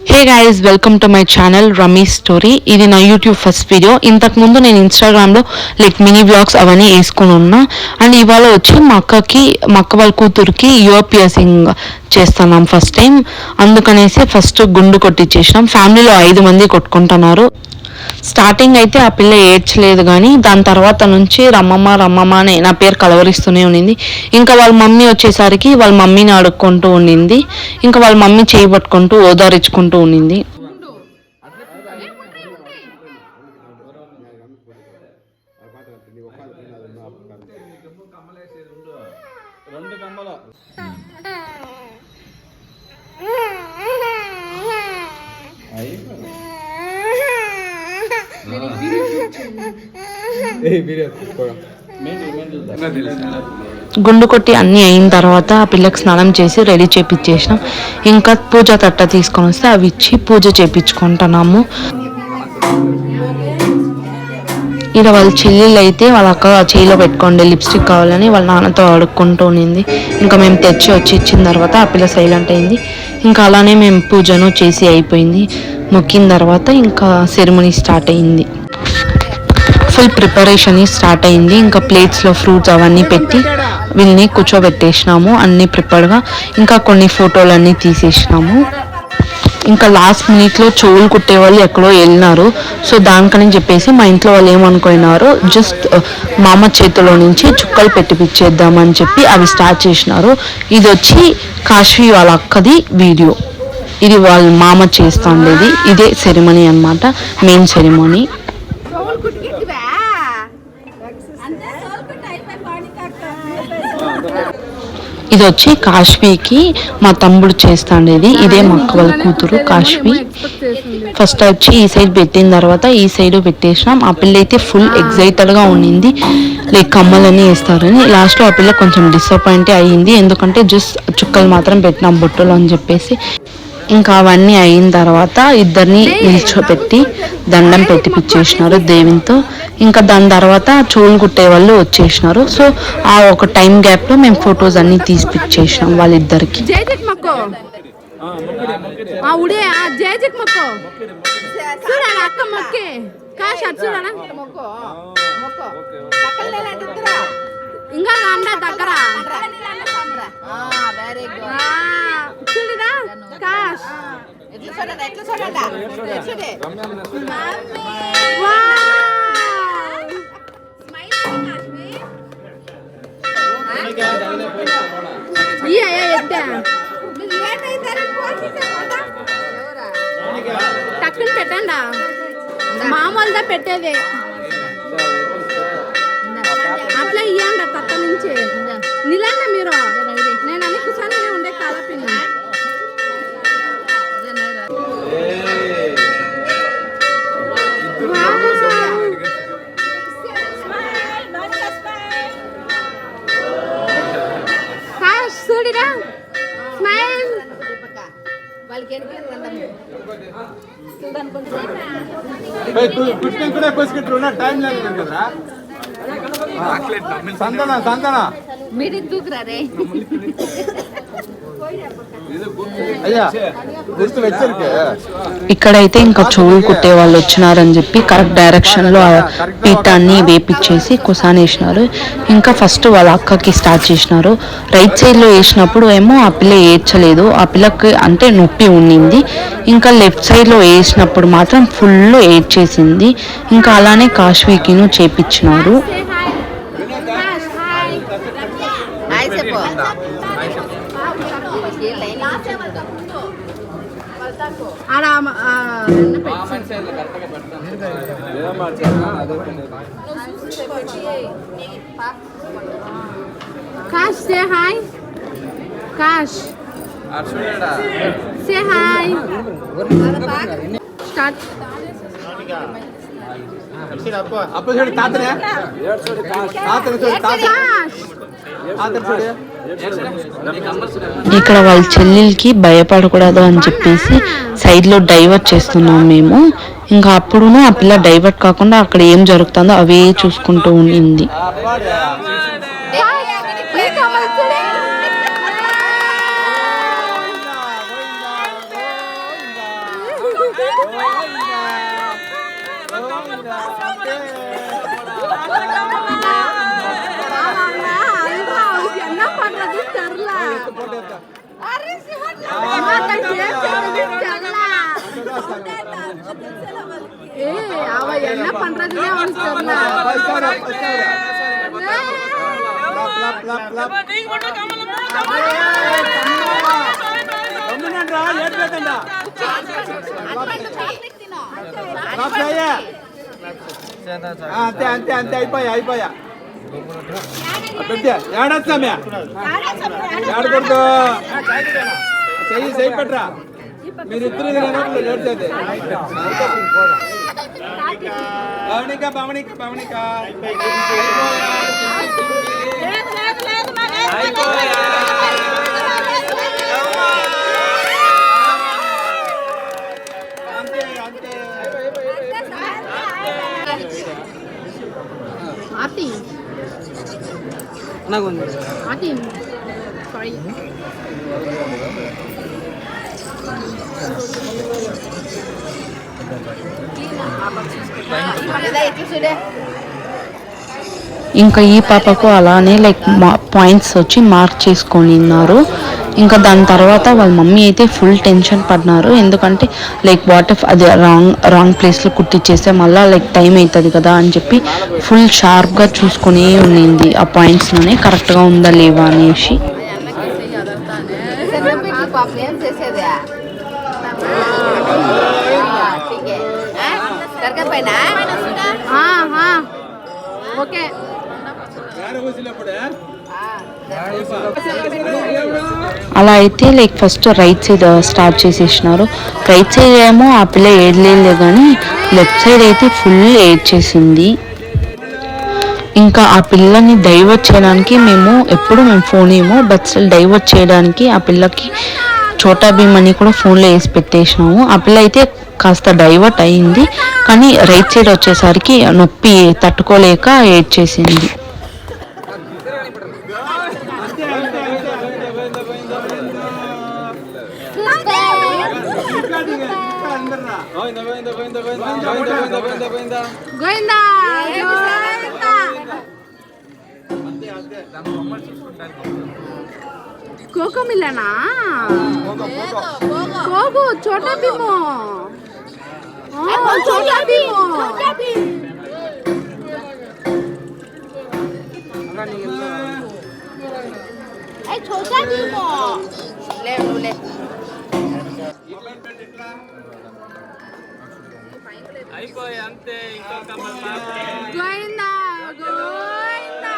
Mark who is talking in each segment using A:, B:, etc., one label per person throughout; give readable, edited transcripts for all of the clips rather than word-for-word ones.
A: Hey guys, welcome to my channel rummy story. ఇది నా YouTube first video. ఇంతకు ముందు నేను ఇన్స్టాగ్రామ్లో మినీ బ్లాగ్స్ అవన్నీ వేసుకుని ఉన్నా. అండ్ ఇవాళ వచ్చి మా అక్క వాళ్ళ కూతురికి ఇయర్ పియర్సింగ్ చేస్తున్నాం ఫస్ట్ టైం. అందుకనేసి ఫస్ట్ గుండు కొట్టించేసినాం. ఫ్యామిలీలో 5 మంది కొట్టుకుంటున్నారు. స్టార్టింగ్ అయితే ఆ పిల్ల ఏడ్చలేదు, కానీ దాని తర్వాత నుంచి రమ్మమ్మ అని నా పేరు కలవరిస్తూనే ఉండింది. ఇంకా వాళ్ళ మమ్మీ వచ్చేసరికి వాళ్ళ మమ్మీని అడుక్కుంటూ ఉండింది. ఇంకా వాళ్ళ మమ్మీ చేయి పట్టుకుంటూ ఓదారించుకుంటూ ఉండింది. గుండు కొట్టి అన్నీ అయిన తర్వాత ఆ పిల్లకి స్నానం చేసి రెడీ చేపించేసినాం. ఇంకా పూజ తట్ట తీసుకొని వస్తే అవి ఇచ్చి పూజ చేపించుకుంటున్నాము. ఇలా వాళ్ళ చెల్లెళ్ళు అయితే వాళ్ళ అక్క చేయిలో పెట్టుకోండి లిప్స్టిక్ కావాలని వాళ్ళ నాన్నతో అడుక్కుంటూ ఉన్నింది. ఇంకా మేము వచ్చి ఇచ్చిన తర్వాత ఆ పిల్ల సైలెంట్ అయింది. ఇంకా అలానే మేము పూజను చేసి అయిపోయింది. మొక్కిన తర్వాత ఇంకా సెరమనీ స్టార్ట్ అయింది. ఫుల్ ప్రిపరేషన్ స్టార్ట్ అయింది. ఇంకా ప్లేట్స్లో ఫ్రూట్స్ అవన్నీ పెట్టి వీళ్ళని కూర్చోబెట్టేసినాము అన్నీ ప్రిపేర్డ్గా. ఇంకా కొన్ని ఫోటోలన్నీ తీసేసినాము. ఇంకా లాస్ట్ మినిట్లో చెవులు కుట్టే వాళ్ళు ఎక్కడో వెళ్ళినారు. సో దానికని చెప్పేసి మా ఇంట్లో వాళ్ళు ఏమనుకున్నారు, జస్ట్ మామ చేతిలో నుంచి చుక్కలు పెట్టిపిచ్చేద్దామని చెప్పి అవి స్టార్ట్ చేసినారు. ఇది వచ్చి కాశ్వీ వాళ్ళ అక్కది వీడియో. ఇది వాళ్ళ మామ చేస్తూ ఉండేది. ఇదే సెరిమనీ అన్నమాట, మెయిన్ సెరిమనీ. ఇది వచ్చి కాశ్వీకి మా తమ్ముడు చేస్తాండేది. ఇదే మా అక్క వాళ్ళ కూతురు కాశ్వీ. ఫస్ట్ వచ్చి ఈ సైడ్ పెట్టిన తర్వాత ఈ సైడ్ పెట్టేసినాం. ఆ పిల్ల అయితే ఫుల్ ఎక్సైటెడ్గా ఉండింది, కమ్మలన్నీ వేస్తారని. లాస్ట్లో ఆ పిల్ల కొంచెం డిసప్పాయింట్ అయ్యింది, ఎందుకంటే జస్ట్ చుక్కలు మాత్రం పెట్టినాం బొట్టులు అని చెప్పేసి. ఇంకా అవన్నీ అయిన తర్వాత ఇద్దరిని నిల్చోపెట్టి దండం పెట్టిపిచ్చేసినారు దేవునితో. ఇంకా దాని తర్వాత చెవులు కుట్టే వాళ్ళు వచ్చేసినారు. సో ఆ ఒక టైం గ్యాప్లో మేము ఫొటోస్ అన్ని తీసిపిచ్చేసినాం వాళ్ళిద్దరికి.
B: టక్కుని పెట్టండా, మామూలుగా పెట్టేది అట్లా ఇయ్యండి పక్క నుంచి. నిలండి మీరు, నేను అన్ని కుసానే ఉండే కాలపిల్ల. చూడిరా స్మైల్.
A: ఇక్కడైతే ఇంకా చెవులు కుట్టే వాళ్ళు వచ్చినారని చెప్పి కరెక్ట్ డైరెక్షన్లో పీఠాన్ని వేపించేసి కుసానేసినారు. ఇంకా ఫస్ట్ వాళ్ళ అక్కకి స్టార్ట్ చేసినారు. రైట్ సైడ్లో వేసినప్పుడు ఏమో ఆ పిల్ల ఏడ్చలేదు, ఆ పిల్లకి అంటే నొప్పి ఉండింది. ఇంకా లెఫ్ట్ సైడ్లో వేసినప్పుడు మాత్రం ఫుల్ ఏడ్చేసింది. ఇంకా అలానే కాశ్వీకిను చేపించినారు.
B: Kash, say hi. Kash, say hi. Start.
A: ఇక్కడ వాళ్ళ చెల్లెలకి భయపడకూడదు అని చెప్పేసి సైడ్లో డైవర్ట్ చేస్తున్నాం మేము. ఇంకా అప్పుడును ఆ పిల్ల డైవర్ట్ కాకుండా అక్కడ ఏం జరుగుతుందో అవే చూసుకుంటూ ఉండింది.
B: என்ன பண்றது தெரியல. அவ என்ன பண்றதுன்னே அவனுக்கு
C: అంతే అంతే అంతే అయిపోయా పెట్టా ఏడొస్తామే ఏడకూడదు చెయ్యి చెయ్యి పెట్టరా మీరిద్దరు ఏడ్చేది భవనిక అంతే అంతే
B: ఆతి ఆతి సారీ
A: ఇంకా ఈ పాపకు అలానే లైక్ పాయింట్స్ వచ్చి మార్క్ చేసుకొని ఉన్నారు. ఇంకా దాని తర్వాత వాళ్ళ మమ్మీ అయితే ఫుల్ టెన్షన్ పడినారు. ఎందుకంటే లైక్ వాట్ ఇఫ్ అది రాంగ్ ప్లేస్లో కుట్టించేస్తే మళ్ళీ లైక్ టైం అవుతుంది కదా అని చెప్పి ఫుల్ షార్ప్గా చూసుకొని ఉండింది ఆ పాయింట్స్లోనే కరెక్ట్గా ఉందా లేవా అనేసి.
B: ఓకే
A: అలా అయితే like first right side start చేసేసినారు. రైట్ సైడ్ ఏమో ఆ పిల్ల ఏడలేదు కానీ లెఫ్ట్ సైడ్ అయితే ఫుల్ ఏడ్చేసింది. ఇంకా ఆ పిల్లని డైవర్ట్ చేయడానికి మేము ఫోన్ ఏమో బట్ స్టిల్ డైవర్ట్ చేయడానికి ఆ పిల్లకి చోటా భీమ్ అని కూడా ఫోన్లో వేసి పెట్టేసినాము. ఆ పిల్ల అయితే కాస్త డైవర్ట్ అయింది కానీ రైట్ సైడ్ వచ్చేసరికి నొప్పి తట్టుకోలేక ఏడ్చేసింది.
B: కోకో మిల్లనా కోకో చోటా భీము చోటా భీము చోటా భీము
C: అయిపోయి అంతే ఇంకొక
B: గోయిందా గోయిందా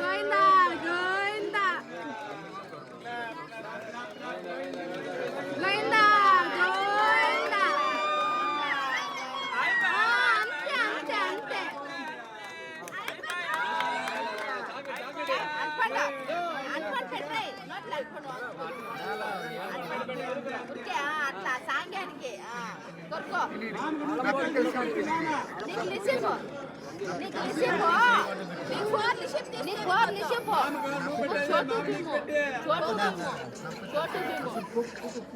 B: గోయిందా గోయిందా గోయిందా గోయిందా అంతే అంతే అంతే అట్లా సాంగ్యానికి కొరుకో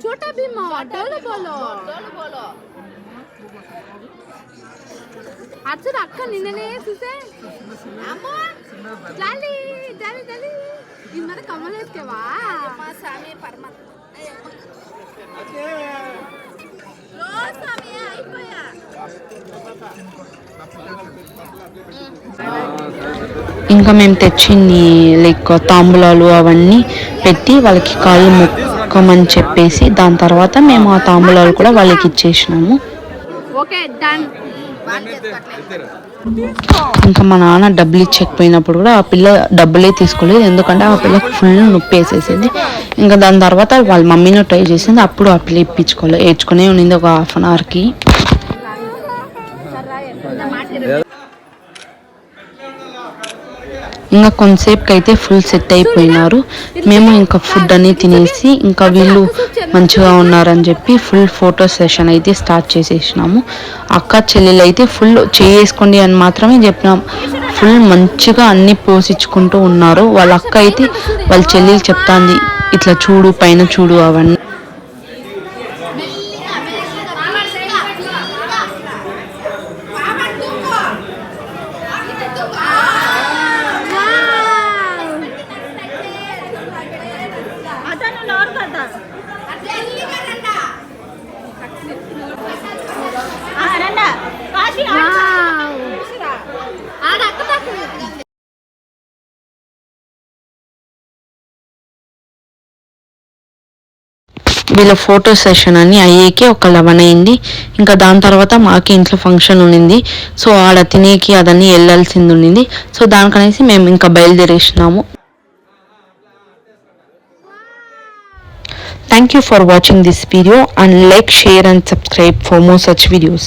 B: छोटा भीम डोलो बोलो అచ్చరు అక్క నిన్ననే చూసే అమ్మో జాలి జాలి జాలి ఈ మరి కమలేస్కేవా మా సామి పరమ లో సామి అయిపోయా
A: ఇంకా మేము తెచ్చింది లైక్ తాంబూలాలు అవన్నీ పెట్టి వాళ్ళకి కాళ్ళు మొక్కమని చెప్పేసి దాని తర్వాత మేము ఆ తాంబూలాలు కూడా వాళ్ళకి ఇచ్చేసినాము.
B: Okay done.
A: ఇంకా మా నాన్న డబ్బులు ఇచ్చకపోయినప్పుడు కూడా ఆ పిల్ల డబ్బులే తీసుకోలేదు, ఎందుకంటే ఆ పిల్ల ఫుల్ నొప్పి వేసేసింది. ఇంకా దాని తర్వాత వాళ్ళ మమ్మీని ట్రై చేసింది, అప్పుడు ఆ పిల్ల ఇప్పించుకోలేదు, ఏడ్చుకునే ఉన్నింది ఒక ½ అవర్కి. ఇంకా కొంతసేపుకి అయితే ఫుల్ సెట్ అయిపోయినారు. మేము ఇంకా ఫుడ్ అన్ని తినేసి ఇంకా వీళ్ళు మంచిగా ఉన్నారని చెప్పి ఫుల్ ఫోటో సెషన్ అయితే స్టార్ట్ చేసేసినాము. అక్క చెల్లెలు అయితే ఫుల్ చేసుకోండి అని మాత్రమే చెప్పినాం, ఫుల్ మంచిగా అన్ని పోషించుకుంటూ ఉన్నారు. వాళ్ళ అక్క అయితే వాళ్ళ చెల్లెలు చెప్తాంది, ఇట్లా చూడు పైన చూడు అవన్నీ. వీళ్ళ ఫోటో సెషన్ అని అయ్యేకి ఒక 11 అయింది. ఇంకా దాని తర్వాత మాకి ఇంట్లో ఫంక్షన్ ఉన్నింది. సో ఆడ తినేకి అదన్నీ వెళ్ళాల్సింది ఉన్నింది. సో దానికనేసి మేము ఇంకా బయలుదేరేసినాము. Thank you for watching this video and like, share and subscribe for more such videos.